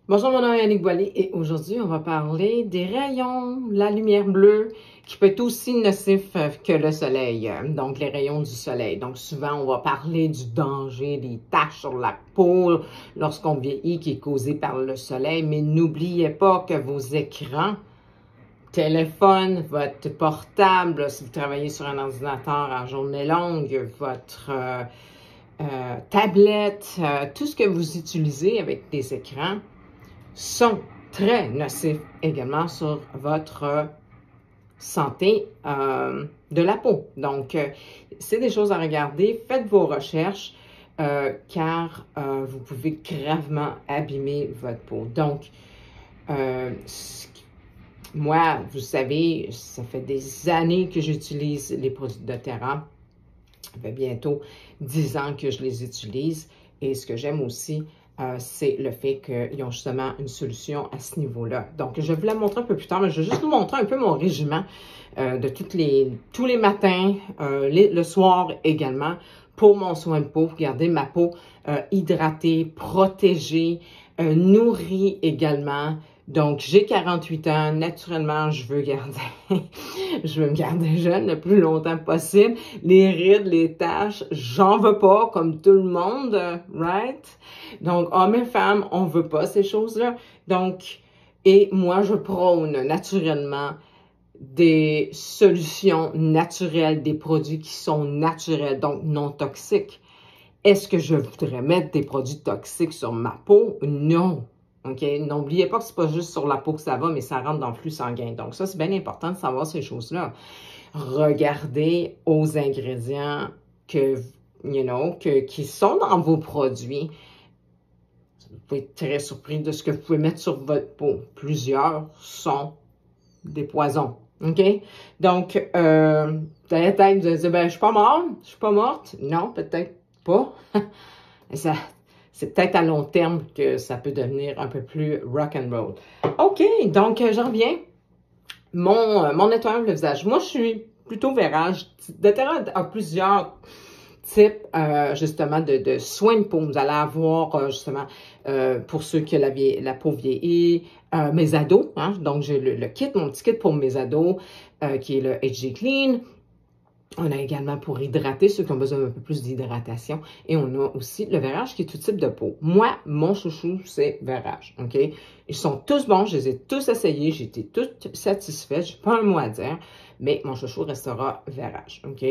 Bonjour, mon nom est Annick Boilly et aujourd'hui, on va parler des rayons, la lumière bleue qui peut être aussi nocif que le soleil, donc les rayons du soleil. Donc souvent, on va parler du danger, des taches sur la peau lorsqu'on vieillit qui est causé par le soleil, mais n'oubliez pas que vos écrans, téléphone, votre portable, si vous travaillez sur un ordinateur en journée longue, votre tablette, tout ce que vous utilisez avec des écrans, sont très nocifs également sur votre santé de la peau. Donc, c'est des choses à regarder. Faites vos recherches car vous pouvez gravement abîmer votre peau. Donc, moi, vous savez, ça fait des années que j'utilise les produits de doTERRA. Ça fait bientôt 10 ans que je les utilise. Et ce que j'aime aussi, c'est le fait qu'ils ont justement une solution à ce niveau-là. Donc, je vais vous la montrer un peu plus tard, mais je vais juste vous montrer un peu mon régime de tous les matins, le soir également, pour mon soin de peau, pour garder ma peau hydratée, protégée, nourrie également. Donc, j'ai 48 ans. Naturellement, je veux me garder jeune le plus longtemps possible. Les rides, les taches, j'en veux pas, comme tout le monde, right? Donc, hommes et femmes, on veut pas ces choses-là. Donc, et moi, je prône naturellement des solutions naturelles, des produits qui sont naturels, donc non toxiques. Est-ce que je voudrais mettre des produits toxiques sur ma peau? Non. OK? N'oubliez pas que c'est pas juste sur la peau que ça va, mais ça rentre dans le flux sanguin. Donc, ça, c'est bien important de savoir ces choses-là. Regardez aux ingrédients qui sont dans vos produits. Vous pouvez être très surpris de ce que vous pouvez mettre sur votre peau. Plusieurs sont des poisons. OK? Donc, peut-être vous allez dire, ben, je suis pas morte. Je suis pas morte. Non, peut-être pas. C'est peut-être à long terme que ça peut devenir un peu plus rock'n'roll. OK, donc je reviens. Mon nettoyant de visage. Moi, je suis plutôt vérage. doTERRA a plusieurs types, justement, de soins de peau. Vous allez avoir, justement, pour ceux qui ont la peau vieillie, mes ados. Hein? Donc, j'ai mon petit kit pour mes ados, qui est le HD Clean. On a également pour hydrater ceux qui ont besoin d'un peu plus d'hydratation. Et on a aussi le vérage qui est tout type de peau. Moi, mon chouchou, c'est vérage. OK? Ils sont tous bons. Je les ai tous essayés. J'ai été toute satisfaite. Je n'ai pas un mot à dire. Mais mon chouchou restera vérage. OK?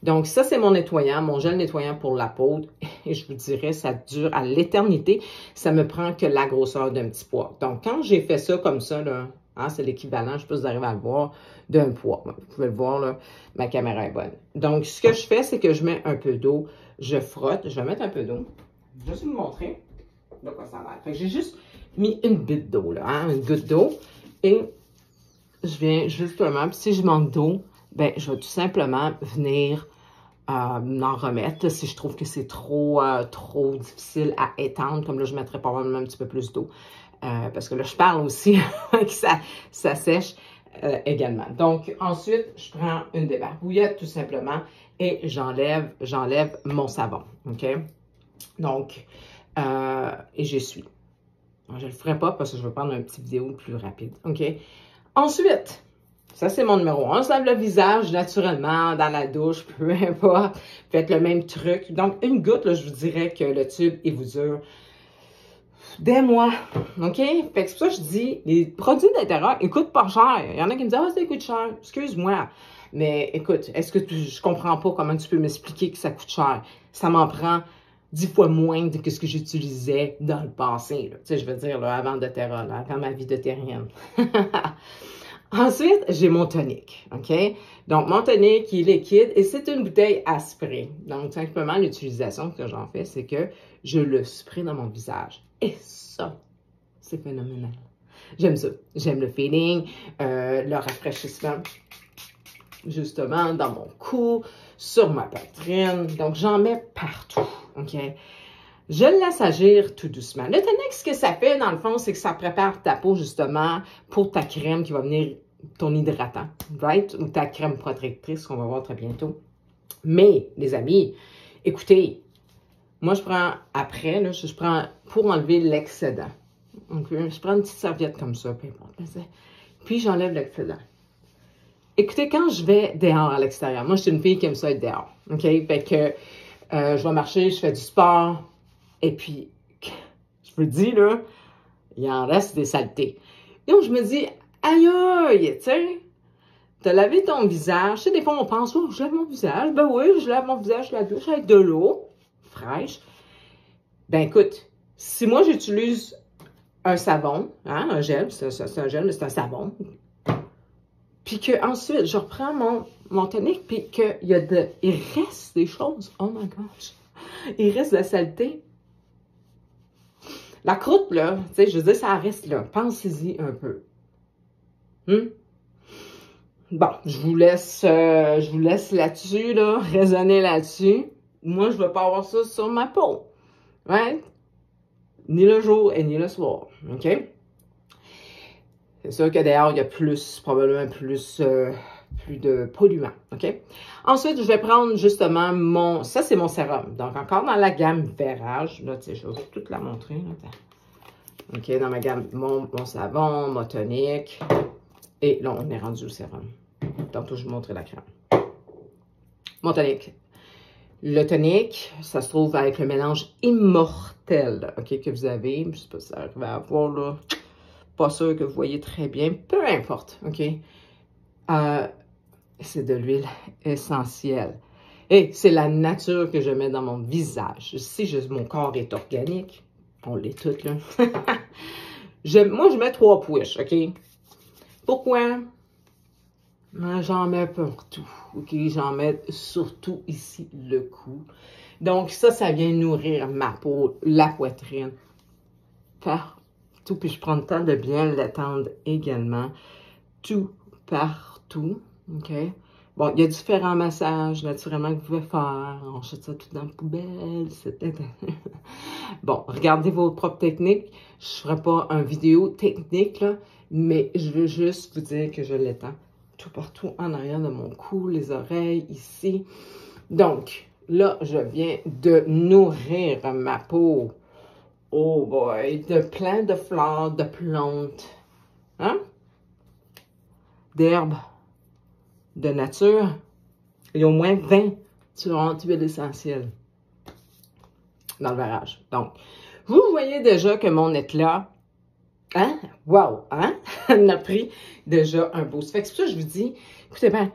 Donc, ça, c'est mon nettoyant, mon gel nettoyant pour la peau. Et je vous dirais, ça dure à l'éternité. Ça me prend que la grosseur d'un petit pois. Donc, quand j'ai fait ça comme ça, là, hein, c'est l'équivalent, je ne sais pas si vous arrivez à le voir, d'un pois. Vous pouvez le voir, là, ma caméra est bonne. Donc, ce que je fais, c'est que je mets un peu d'eau, je frotte, je vais mettre un peu d'eau. Je vais juste vous montrer de quoi ça a l'air. Fait que j'ai juste mis une bite d'eau, là, hein, une goutte d'eau. Et je viens justement, si je manque d'eau, ben, je vais tout simplement venir m'en remettre si je trouve que c'est trop difficile à étendre. Comme là, je mettrais probablement un petit peu plus d'eau. Parce que là, je parle aussi que ça sèche également. Donc, ensuite, je prends une débarbouillette tout simplement et j'enlève mon savon. OK? Donc, et j'essuie. Je ne le ferai pas parce que je vais prendre une petite vidéo plus rapide. OK? Ensuite, ça c'est mon numéro 1. On se lave le visage naturellement, dans la douche, peu importe. Faites le même truc. Donc, une goutte, là, je vous dirais que le tube, il vous dure des mois, OK? Fait que c'est pour ça que je dis, les produits doTERRA, ils coûtent pas cher. Il y en a qui me disent, ah, ça coûte cher. Excuse-moi. Mais écoute, est-ce que je comprends pas comment tu peux m'expliquer que ça coûte cher? Ça m'en prend 10 fois moins que ce que j'utilisais dans le passé. Tu sais, je veux dire, là, avant doTERRA, là, avant ma vie de terrienne. Ensuite, j'ai mon tonique, OK? Donc, mon tonique, il est liquide et c'est une bouteille à spray. Donc, simplement, l'utilisation que j'en fais, c'est que je le spray dans mon visage. Et ça, c'est phénoménal. J'aime ça. J'aime le feeling, le rafraîchissement, justement, dans mon cou, sur ma poitrine. Donc, j'en mets partout, OK? Je le laisse agir tout doucement. Le tonique, ce que ça fait, dans le fond, c'est que ça prépare ta peau, justement, pour ta crème qui va venir, ton hydratant, right? Ou ta crème protectrice qu'on va voir très bientôt. Mais, les amis, écoutez, moi, je prends après, là, je prends pour enlever l'excédent. OK? Je prends une petite serviette comme ça, peu importe. Puis j'enlève l'excédent. Écoutez, quand je vais dehors à l'extérieur, moi, je suis une fille qui aime ça être dehors. OK? Fait que je vais marcher, je fais du sport. Et puis, je vous le dis, là, il en reste des saletés. Donc, je me dis, aïe, aïe, tu sais, t'as lavé ton visage. Tu sais, des fois, on pense, oh, je lave mon visage. Ben oui, je lave mon visage la douche avec de l'eau fraîche. Ben écoute, si moi, j'utilise un savon, hein, un gel, c'est un gel, mais c'est un savon, puis que ensuite je reprends mon tonique, puis il reste des choses, oh my gosh, il reste de la saleté. La croûte, là, tu sais, je veux dire, ça reste là. Pensez-y un peu. Bon, je vous laisse là-dessus, là, raisonner là-dessus. Moi, je ne veux pas avoir ça sur ma peau. Ouais? Ni le jour et ni le soir. OK? C'est sûr que d'ailleurs, il y a probablement plus de polluants. OK? Ensuite, je vais prendre justement ça, c'est mon sérum. Donc, encore dans la gamme Verrage. Là, tu sais, je vais tout la montrer. Là. OK, dans ma gamme, mon savon, mon tonique. Et là, on est rendu au sérum. Tantôt, je vous montrerai la crème. Mon tonique. Le tonique, ça se trouve avec le mélange Immortel, OK, que vous avez. Je ne sais pas si ça arrive à voir, là. Pas sûr que vous voyez très bien. Peu importe, OK. C'est de l'huile essentielle. Et c'est la nature que je mets dans mon visage. Si mon corps est organique, on l'est tout, là. Moi, je mets 3 push, OK? Pourquoi? J'en mets partout, OK? J'en mets surtout ici, le cou. Donc, ça vient nourrir ma peau, la poitrine. Partout. Puis, je prends le temps de bien l'étendre également. Tout, partout, OK? Bon, il y a différents massages, naturellement, que vous pouvez faire. On jette ça tout dans la poubelle. Bon, regardez vos propres techniques. Je ne ferai pas une vidéo technique, là, mais je veux juste vous dire que je l'étends tout partout en arrière de mon cou, les oreilles, ici. Donc, là, je viens de nourrir ma peau. Oh boy, de plein de fleurs, de plantes, hein? D'herbes, de nature. Il y a au moins 20 huiles essentielles dans le Verrage. Donc, vous voyez déjà que mon éclat, hein? Wow! Hein? On a pris déjà un beau. Fait que c'est pour ça que je vous dis, écoutez bien,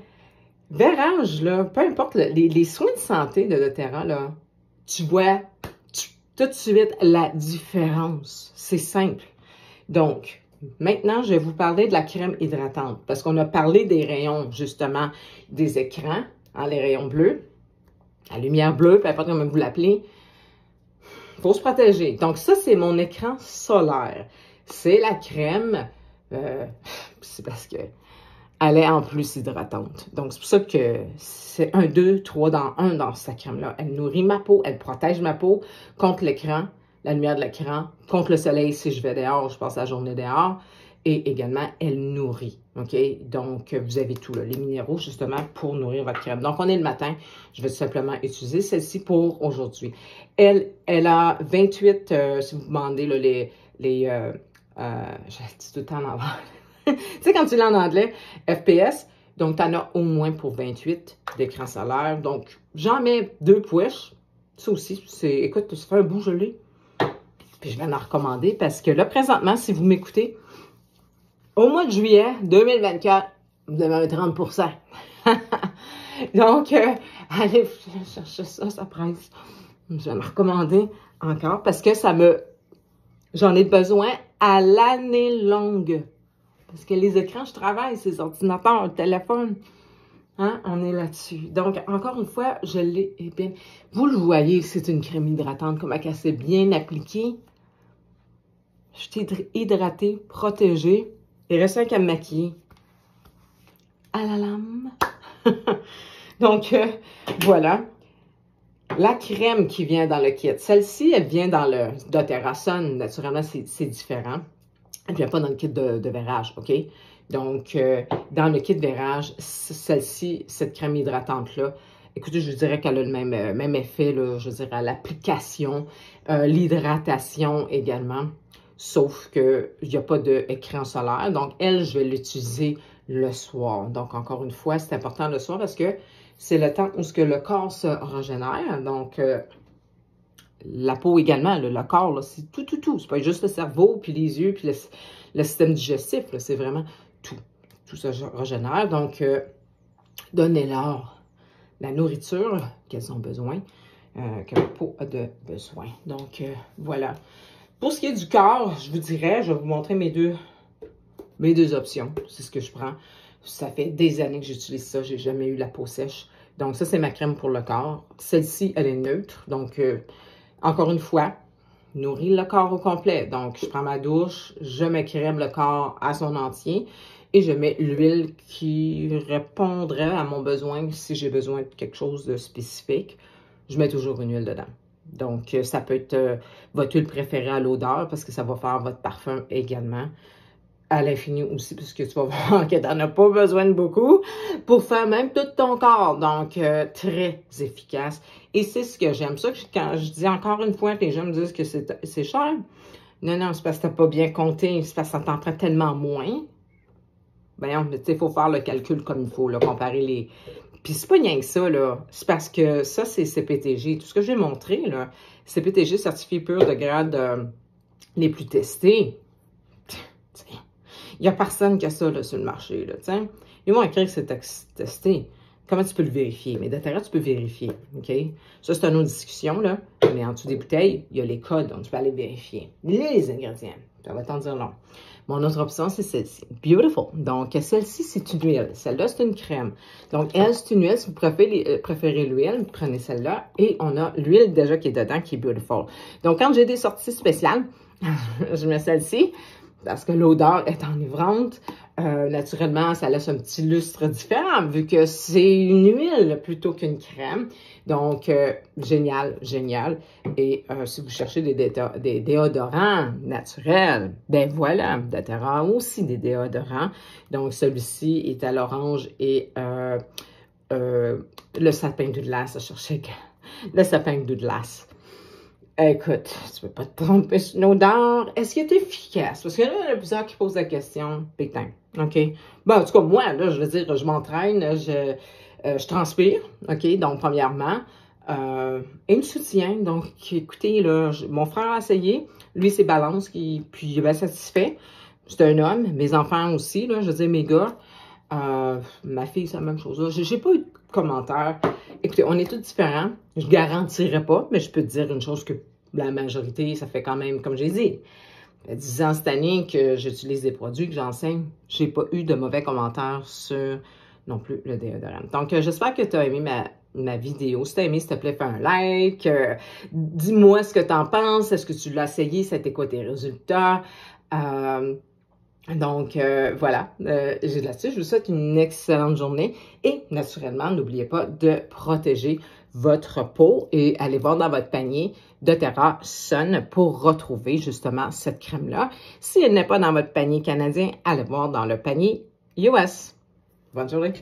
Verrage, là, peu importe, les soins de santé de doTERRA, là, tu vois tout de suite la différence. C'est simple. Donc, maintenant, je vais vous parler de la crème hydratante, parce qu'on a parlé des rayons, justement, des écrans, hein, les rayons bleus, la lumière bleue, peu importe comment vous l'appelez. Il faut se protéger. Donc, ça, c'est mon écran solaire. C'est la crème, c'est parce que elle est en plus hydratante. Donc, c'est pour ça que c'est 1, 2, 3 dans 1 dans cette crème-là. Elle nourrit ma peau, elle protège ma peau contre l'écran, la lumière de l'écran, contre le soleil si je vais dehors, je passe la journée dehors. Et également, elle nourrit, OK? Donc, vous avez tout, là, les minéraux, justement, pour nourrir votre crème. Donc, on est le matin. Je vais tout simplement utiliser celle-ci pour aujourd'hui. Elle a 28, si vous demandez, là, je dis tout le temps en anglais. Tu sais, quand tu l'as en anglais, FPS, donc tu en as au moins pour 28 d'écran solaire. Donc, j'en mets 2 push. Ça aussi, écoute, ça fait un bout gelé. Puis, je vais en recommander parce que là, présentement, si vous m'écoutez, au mois de juillet 2024, vous avez un 30%. Donc, allez chercher ça, ça presse. Je vais en recommander encore parce que j'en ai besoin à l'année longue. Parce que les écrans, je travaille, ces ordinateurs, le téléphone, hein, on est là-dessus. Donc, encore une fois, je l'ai bien. Vous le voyez, c'est une crème hydratante, comme elle s'est bien appliquée. Je suis hydratée, protégée. Il reste un qu'à me maquiller. À la lame. Donc, voilà. La crème qui vient dans le kit. Celle-ci, elle vient dans le doTERRA Sun. Naturellement, c'est différent. Elle ne vient pas dans le kit de Verrage, OK? Donc, dans le kit Verrage, celle-ci, cette crème hydratante-là, écoutez, je dirais qu'elle a le même effet, là, je dirais, à l'application, l'hydratation également. sauf qu'il n'y a pas d'écran solaire. Donc, elle, je vais l'utiliser le soir. Donc, encore une fois, c'est important le soir parce que c'est le temps où le corps se régénère. Donc, la peau également, le corps, c'est tout. C'est pas juste le cerveau, puis les yeux, puis le système digestif. C'est vraiment tout. Tout se régénère. Donc, donnez-leur la nourriture qu'elles ont besoin, que la peau a besoin. Donc, voilà. Pour ce qui est du corps, je vous dirais, je vais vous montrer mes deux options. C'est ce que je prends. Ça fait des années que j'utilise ça. J'ai jamais eu la peau sèche. Donc, ça, c'est ma crème pour le corps. Celle-ci, elle est neutre. Donc, encore une fois, nourrit le corps au complet. Donc, je prends ma douche, je me crème le corps à son entier et je mets l'huile qui répondrait à mon besoin si j'ai besoin de quelque chose de spécifique. Je mets toujours une huile dedans. Donc, ça peut être votre huile préférée à l'odeur parce que ça va faire votre parfum également. À l'infini aussi, puisque tu vas voir que tu n'en as pas besoin de beaucoup pour faire même tout ton corps. Donc, très efficace. Et c'est ce que j'aime. Ça, quand je dis encore une fois que les gens me disent que c'est cher, non, c'est parce que tu n'as pas bien compté, c'est parce que ça t'en prend tellement moins. Voyons, mais tu sais, il faut faire le calcul comme il faut, là, comparer les... Puis c'est pas rien que ça, là. C'est parce que ça, c'est CPTG. Tout ce que j'ai montré, là, CPTG certifié pur de grade les plus testés. Il n'y a personne qui a ça là, sur le marché. Là, ils vont écrire que c'est testé. Comment tu peux le vérifier? Mais d'intérieur, tu peux vérifier. OK? Ça, c'est une autre discussion. Là. Mais en dessous des bouteilles, il y a les codes. Donc, tu peux aller vérifier. Les ingrédients. Ça va t'en dire long. Mon autre option, c'est celle-ci. Beautiful. Donc, celle-ci, c'est une huile. Celle-là, c'est une crème. Donc, elle, c'est une huile. Si vous préférez l'huile, prenez celle-là. Et on a l'huile déjà qui est dedans, qui est Beautiful. Donc, quand j'ai des sorties spéciales, je mets celle-ci. Parce que l'odeur est enivrante. Naturellement, ça laisse un petit lustre différent vu que c'est une huile plutôt qu'une crème. Donc, génial. Et si vous cherchez des déodorants naturels, ben voilà, doTERRA a aussi des déodorants. Donc, celui-ci est à l'orange et le sapin de glace. Je cherchais le sapin de glace. Écoute, tu peux pas te tromper sur une odeur. Est-ce qu'il est efficace? Parce que là, il y a plusieurs qui posent la question. Big time. OK? Bon, en tout cas, moi, là, je veux dire, je m'entraîne, je transpire. OK? Donc, premièrement, et le soutien. Donc, écoutez, là, mon frère a essayé. Lui, c'est Balance, puis il est bien satisfait. C'est un homme. Mes enfants aussi, là, je veux dire, mes gars. Ma fille, c'est la même chose. J'ai pas eu de commentaires. Écoutez, on est tous différents. Je garantirais pas, mais je peux te dire une chose que la majorité, ça fait quand même, comme j'ai dit, 10 ans cette année que j'utilise des produits, que j'enseigne. J'ai pas eu de mauvais commentaires sur non plus le déodorant. Donc, j'espère que tu as aimé ma vidéo. Si tu as aimé, s'il te plaît, fais un like. Dis-moi ce que tu en penses. Est-ce que tu l'as essayé? C'était quoi tes résultats? Donc, voilà, là-dessus, je vous souhaite une excellente journée et naturellement, n'oubliez pas de protéger votre peau et allez voir dans votre panier doTERRA Sun pour retrouver justement cette crème-là. Si elle n'est pas dans votre panier canadien, allez voir dans le panier US. Bonne journée!